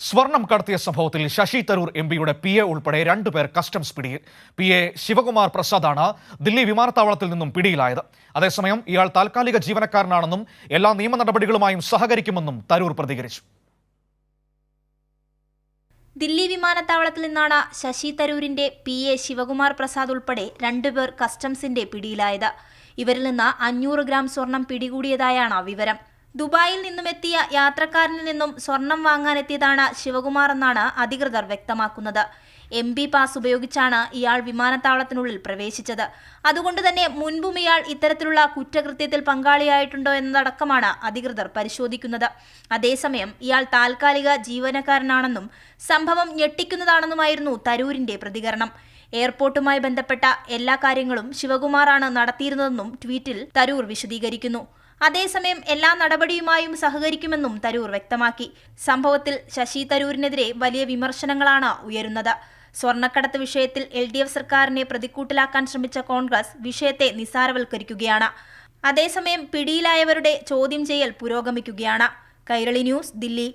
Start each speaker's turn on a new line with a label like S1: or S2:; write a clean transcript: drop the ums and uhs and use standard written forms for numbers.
S1: സ്വർണം കടത്തിയ സംഭവത്തിൽ ശശി തരൂർ എംപിയുടെ PA ഉൾപ്പെടെ 2 പേർ കസ്റ്റംസ് പിടിയിൽ. PA ശിവകുമാർ പ്രസാദാണ് ദില്ലി വിമാനത്താവളത്തിൽ നിന്നും പിടിയിലായത്. അതേസമയം ഇയാൾ താൽക്കാലിക ജീവനക്കാരനാണെന്നും എല്ലാ നിയമ നടപടികളുമായും സഹകരിക്കുമെന്നും തരൂർ പ്രതികരിച്ചു.
S2: ദില്ലി വിമാനത്താവളത്തിൽ നിന്നാണ് ശശി തരൂരിന്റെ PA ശിവകുമാർ പ്രസാദ് ഉൾപ്പെടെ 2 പേർ കസ്റ്റംസിന്റെ പിടിയിലായത്. ഇവരിൽ നിന്ന് 500 ഗ്രാം സ്വർണം പിടികൂടിയതായാണ് വിവരം. ദുബായിൽ നിന്നുമെത്തിയ യാത്രക്കാരനിൽ നിന്നും സ്വർണം വാങ്ങാനെത്തിയതാണ് ശിവകുമാർ എന്നാണ് അധികൃതർ വ്യക്തമാക്കുന്നത്. MP പാസ് ഉപയോഗിച്ചാണ് ഇയാൾ വിമാനത്താവളത്തിനുള്ളിൽ പ്രവേശിച്ചത്. അതുകൊണ്ട് തന്നെ മുൻപും ഇയാൾ ഇത്തരത്തിലുള്ള കുറ്റകൃത്യത്തിൽ പങ്കാളിയായിട്ടുണ്ടോ എന്നതടക്കമാണ് അധികൃതർ പരിശോധിക്കുന്നത്. അതേസമയം ഇയാൾ താൽക്കാലിക ജീവനക്കാരനാണെന്നും സംഭവം ഞെട്ടിക്കുന്നതാണെന്നുമായിരുന്നു തരൂരിന്റെ പ്രതികരണം. എയർപോർട്ടുമായി ബന്ധപ്പെട്ട എല്ലാ കാര്യങ്ങളും ശിവകുമാറാണ് നടത്തിയിരുന്നതെന്നും ട്വീറ്റിൽ തരൂർ വിശദീകരിക്കുന്നു. അതേസമയം എല്ലാ നടപടിയുമായും സഹകരിക്കുമെന്നും തരൂർ വ്യക്തമാക്കി. സംഭവത്തിൽ ശശി തരൂരിനെതിരെ വലിയ വിമർശനങ്ങളാണ് ഉയരുന്നത്. സ്വർണ്ണക്കടത്ത് വിഷയത്തിൽ LDF സർക്കാരിനെ പ്രതിക്കൂട്ടിലാക്കാൻ ശ്രമിച്ച കോൺഗ്രസ് വിഷയത്തെ നിസ്സാരവൽക്കരിക്കുകയാണ്. അതേസമയം പിടിയിലായവരുടെ ചോദ്യം ചെയ്യൽ പുരോഗമിക്കുകയാണ്. കൈരളി ന്യൂസ്, ദില്ലി.